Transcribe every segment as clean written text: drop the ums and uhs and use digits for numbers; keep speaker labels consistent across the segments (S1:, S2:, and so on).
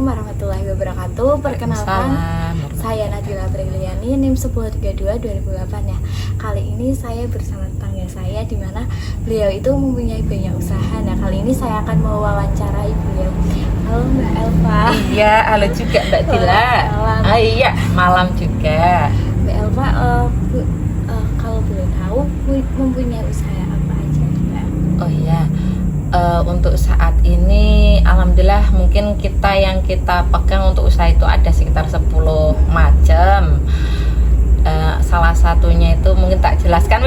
S1: warahmatullahi wabarakatuh. Perkenalkan, saya Nadila Briliani, NIM 1032 2008 ya. Kali ini saya bersama tetangga saya, di mana beliau itu mempunyai banyak usaha. Nah, kali ini saya akan mewawancarai beliau. Halo Mbak Elva.
S2: Iya, halo juga Mbak Dila. Iya, malam juga.
S1: Mbak Elva, Bu, kalau boleh tahu, mempunyai usaha apa aja Mbak?
S2: Oh iya. Untuk saat ini alhamdulillah mungkin yang kita pegang untuk usaha itu ada sekitar 10 macam. Salah satunya itu mungkin tak jelaskan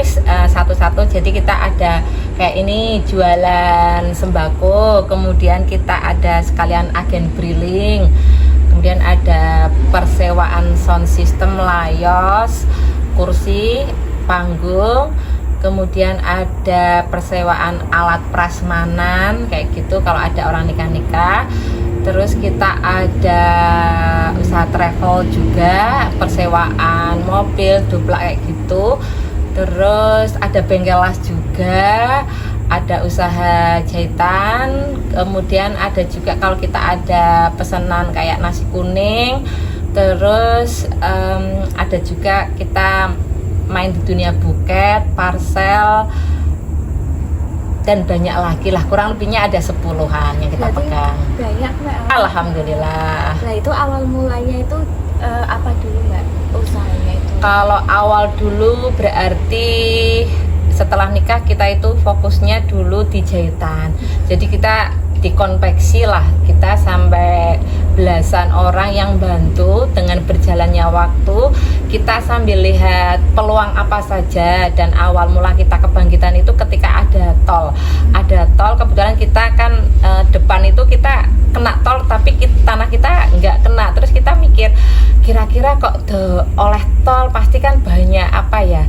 S2: satu-satu. Jadi kita ada kayak ini jualan sembako, kemudian kita ada sekalian agen briling, kemudian ada persewaan sound system, layos, kursi, panggung, kemudian ada persewaan alat prasmanan kayak gitu kalau ada orang nikah-nikah. Terus kita ada usaha travel juga, persewaan mobil, duplak kayak gitu. Terus ada bengkel las juga, ada usaha jahitan, kemudian ada juga kalau kita ada pesanan kayak nasi kuning. Terus ada juga kita main di dunia buket, parcel, dan banyak lagi lah, kurang lebihnya ada 10-an yang kita pegang.
S1: Banyak Mbak.
S2: Alhamdulillah.
S1: Nah, itu awal mulanya itu apa dulu Mbak usahanya itu?
S2: Kalau awal dulu berarti setelah nikah kita itu fokusnya dulu di jahitan. Jadi kita dikonveksi lah, kita sampai belasan orang yang bantu. Dengan berjalannya waktu kita sambil lihat peluang apa saja, dan awal mula kita kebangkitan itu ketika ada tol kebetulan kita kan depan itu kita kena tol, tapi tanah kita nggak kena. Terus kita mikir kira-kira kok oleh tol pasti kan banyak apa ya,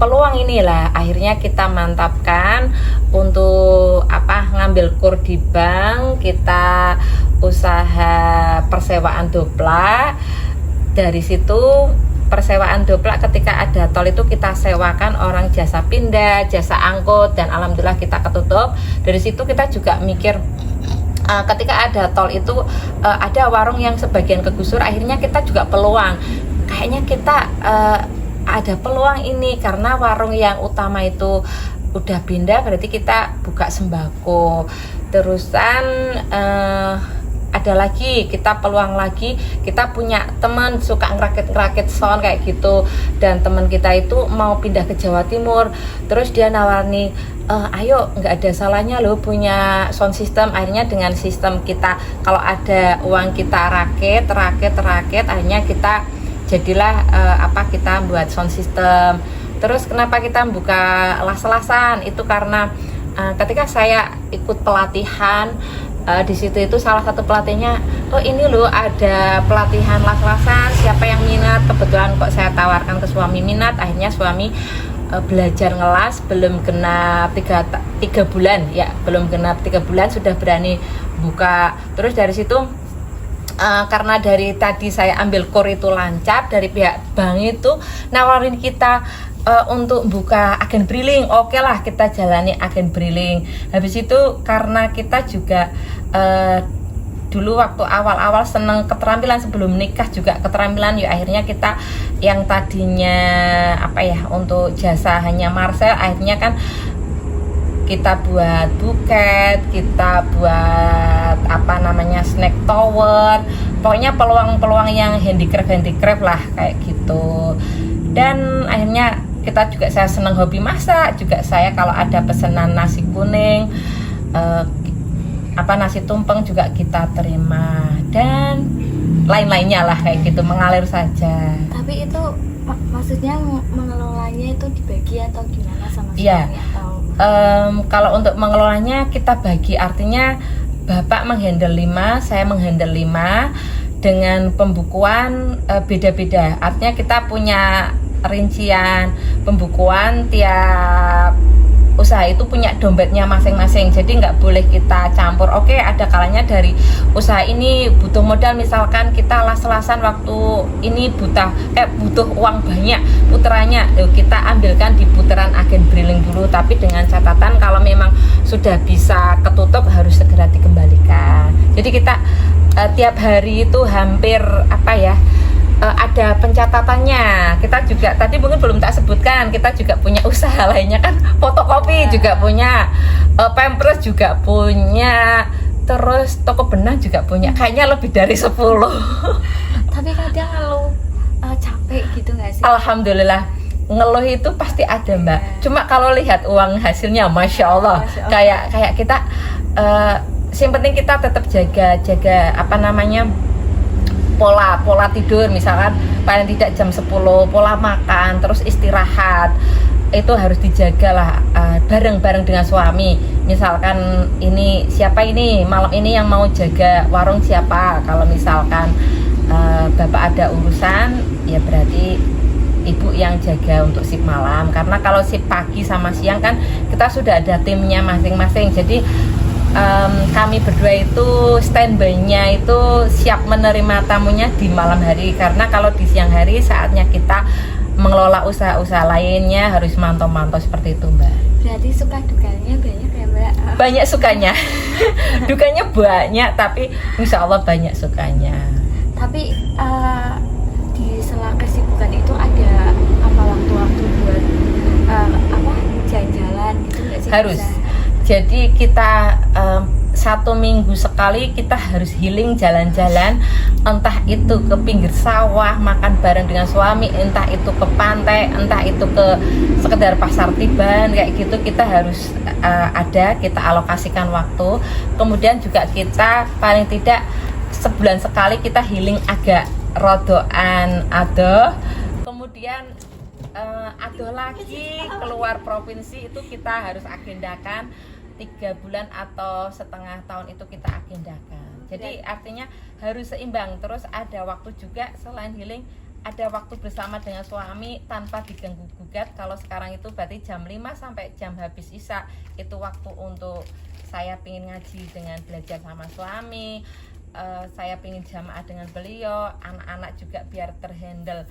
S2: peluang inilah. Akhirnya kita mantapkan untuk ngambil kur di bank, kita usaha persewaan doplak. Dari situ persewaan doplak ketika ada tol itu kita sewakan orang jasa pindah, jasa angkut, dan alhamdulillah kita ketutup. Dari situ kita juga mikir ketika ada tol itu ada warung yang sebagian kegusur, akhirnya kita juga peluang. Kayaknya kita ada peluang ini karena warung yang utama itu udah pindah, berarti kita buka sembako. Terusan ada lagi, kita peluang lagi, kita punya teman suka ngerakit sound kayak gitu, dan teman kita itu mau pindah ke Jawa Timur. Terus dia nawarni, ayo nggak ada salahnya loh punya sound system. Akhirnya dengan sistem kita, kalau ada uang kita rakit, akhirnya kita jadilah kita buat sound system. Terus kenapa kita buka las-lasan itu karena ketika saya ikut pelatihan di situ itu salah satu pelatihnya, oh ini loh ada pelatihan las-lasan, siapa yang minat. Kebetulan kok saya tawarkan ke suami minat. Akhirnya suami belajar ngelas, belum genap 3 bulan ya, belum genap 3 bulan sudah berani buka. Terus dari situ karena dari tadi saya ambil kur itu lancar, dari pihak bank itu nawarin kita untuk buka agen briling. Oke lah, kita jalani agen briling. Habis itu karena kita juga dulu waktu awal-awal seneng keterampilan, sebelum nikah juga keterampilan, ya akhirnya kita yang tadinya untuk jasa hanya Marcel, akhirnya kan kita buat buket, kita buat snack tower, pokoknya peluang-peluang yang handicraft lah kayak gitu. Dan akhirnya saya senang hobi masak juga. Saya kalau ada pesanan nasi kuning, nasi tumpeng juga kita terima, dan lain-lainnya lah kayak gitu, mengalir saja.
S1: Tapi itu maksudnya mengelolanya itu dibagi atau gimana sama suami?
S2: Iya. Kalau untuk mengelolanya kita bagi, artinya Bapak menghandle 5, saya menghandle 5, dengan pembukuan beda-beda. Artinya kita punya rincian pembukuan, tiap usaha itu punya dompetnya masing-masing, jadi nggak boleh kita campur. Oke, ada kalanya dari usaha ini butuh modal, misalkan kita las-lasan waktu ini butuh uang banyak puterannya, kita ambilkan di putaran agen briling dulu, tapi dengan catatan kalau memang sudah bisa ketutup harus segera dikembalikan. Jadi kita tiap hari itu hampir apa ya, ada pencatatannya. Kita juga tadi mungkin belum tak sebutkan, kita juga punya usaha lainnya kan, fotokopi juga punya, Pampers juga punya, terus toko benang juga punya, kayaknya lebih dari 10.
S1: Tapi kadang kalau capek gitu nggak sih?
S2: Alhamdulillah, ngeluh itu pasti ada Mbak. Cuma kalau lihat uang hasilnya, masya Allah, kayak kita yang penting kita tetap jaga apa namanya, pola tidur, misalkan paling tidak jam 10, pola makan, terus istirahat itu harus dijaga lah, bareng-bareng dengan suami. Misalkan ini siapa ini malam ini yang mau jaga warung, siapa, kalau misalkan bapak ada urusan ya berarti ibu yang jaga untuk shift malam, karena kalau shift pagi sama siang kan kita sudah ada timnya masing-masing. Jadi kami berdua itu standby-nya itu siap menerima tamunya di malam hari, karena kalau di siang hari saatnya kita mengelola usaha-usaha lainnya, harus mantau-mantau seperti itu Mbak.
S1: Berarti suka dukanya banyak ya Mbak?
S2: Banyak sukanya. Dukanya banyak, tapi insya Allah banyak sukanya.
S1: Tapi di sela kesibukan itu ada apa waktu-waktu buat jalan-jalan gitu nggak sih?
S2: Harus. Jadi kita 1 minggu sekali kita harus healing, jalan-jalan, entah itu ke pinggir sawah makan bareng dengan suami, entah itu ke pantai, entah itu ke sekedar pasar tiban kayak gitu. Kita harus kita alokasikan waktu. Kemudian juga kita paling tidak sebulan sekali kita healing agak rodoan adoh. Kemudian adoh lagi keluar provinsi, itu kita harus agendakan 3 bulan atau setengah tahun itu kita agendakan. Jadi artinya harus seimbang. Terus ada waktu juga selain healing, ada waktu bersama dengan suami tanpa diganggu gugat. Kalau sekarang itu berarti jam 5 sampai jam habis isya itu waktu untuk saya pingin ngaji dengan belajar sama suami, saya pingin jamaah dengan beliau, anak-anak juga biar terhandle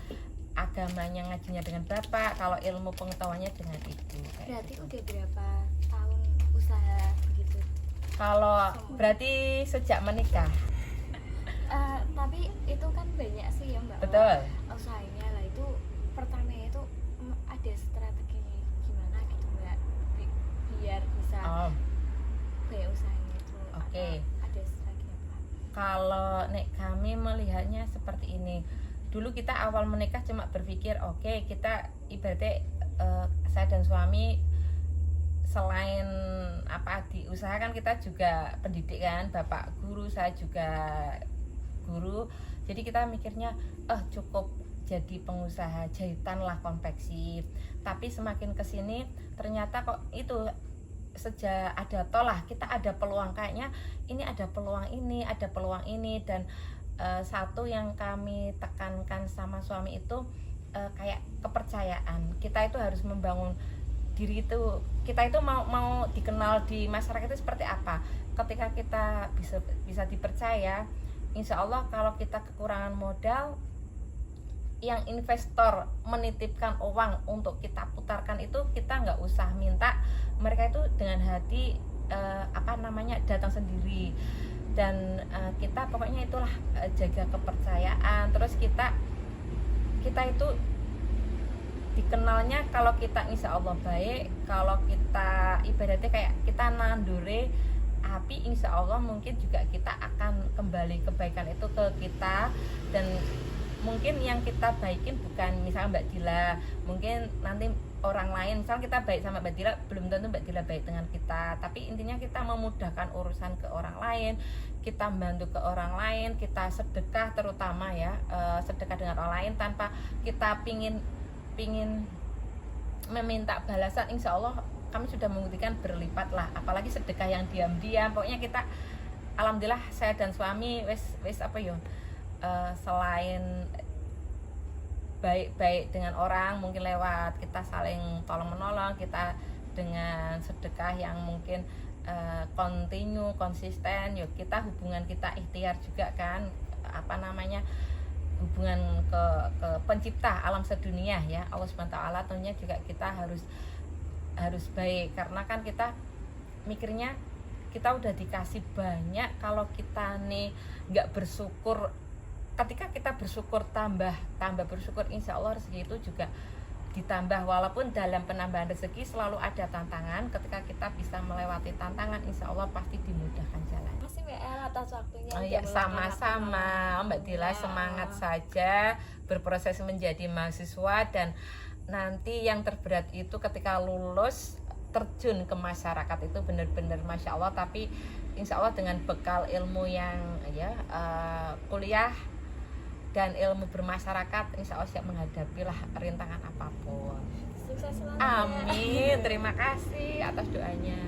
S2: agamanya, ngajinya dengan bapak, kalau ilmu pengetahuannya dengan ibu.
S1: Berarti gitu. Udah berapa tahun usaha begitu?
S2: Kalau berarti sejak menikah.
S1: Tapi itu kan banyak sih ya Mbak.
S2: Betul.
S1: Usahanya lah itu pertamanya itu ada strategi gimana gitu Mbak, biar bisa banyak usahanya itu.
S2: Oke.
S1: Ada strategi apa?
S2: Kalau kami melihatnya seperti ini. Dulu kita awal menikah cuma berpikir oke, kita ibaratnya saya dan suami selain diusahakan kita juga pendidikan, bapak guru, saya juga guru. Jadi kita mikirnya cukup jadi pengusaha jahitan lah, konveksi. Tapi semakin kesini ternyata kok itu sejak ada tolah kita ada peluang, kayaknya ini ada peluang ini, ada peluang ini. Dan satu yang kami tekankan sama suami itu kayak kepercayaan. Kita itu harus membangun diri itu, kita itu mau dikenal di masyarakat itu seperti apa. Ketika kita bisa dipercaya, insya Allah kalau kita kekurangan modal, yang investor menitipkan uang untuk kita putarkan itu kita nggak usah minta, mereka itu dengan hati datang sendiri. Dan kita pokoknya itulah jaga kepercayaan. Terus kita itu dikenalnya kalau kita insya Allah baik, kalau kita ibaratnya kayak kita nandure api, insya Allah mungkin juga kita akan kembali kebaikan itu ke kita. Dan mungkin yang kita baikin bukan misalnya Mbak Dila, mungkin nanti orang lain, misalnya kita baik sama Mbak Dila, belum tentu Mbak Dila baik dengan kita. Tapi intinya kita memudahkan urusan ke orang lain, kita bantu ke orang lain, kita sedekah terutama ya, sedekah dengan orang lain tanpa kita pingin meminta balasan. Insya Allah kami sudah membuktikan berlipat lah, apalagi sedekah yang diam-diam. Pokoknya kita alhamdulillah saya dan suami selain baik dengan orang, mungkin lewat kita saling tolong menolong, kita dengan sedekah yang mungkin konsisten, yuk kita hubungan kita ikhtiar juga kan, hubungan ke pencipta alam sedunia ya, Allah SWT. Tentunya juga kita harus baik, karena kan kita mikirnya kita udah dikasih banyak, kalau kita nih nggak bersyukur, ketika kita bersyukur tambah bersyukur, insya Allah rezeki itu juga ditambah. Walaupun dalam penambahan rezeki selalu ada tantangan, ketika kita bisa melewati tantangan, insya Allah pasti dimudahkan jalan.
S1: Makasih Mbak El atas waktunya.
S2: Oh ya, sama-sama Mbak Dila, semangat saja berproses menjadi mahasiswa, dan nanti yang terberat itu ketika lulus terjun ke masyarakat itu benar-benar Masya Allah. Tapi insya Allah dengan bekal ilmu yang kuliah dan ilmu bermasyarakat, insya Allah siap menghadapilah rintangan apapun.
S1: Sukses selalu.
S2: Amin. Terima kasih atas doanya.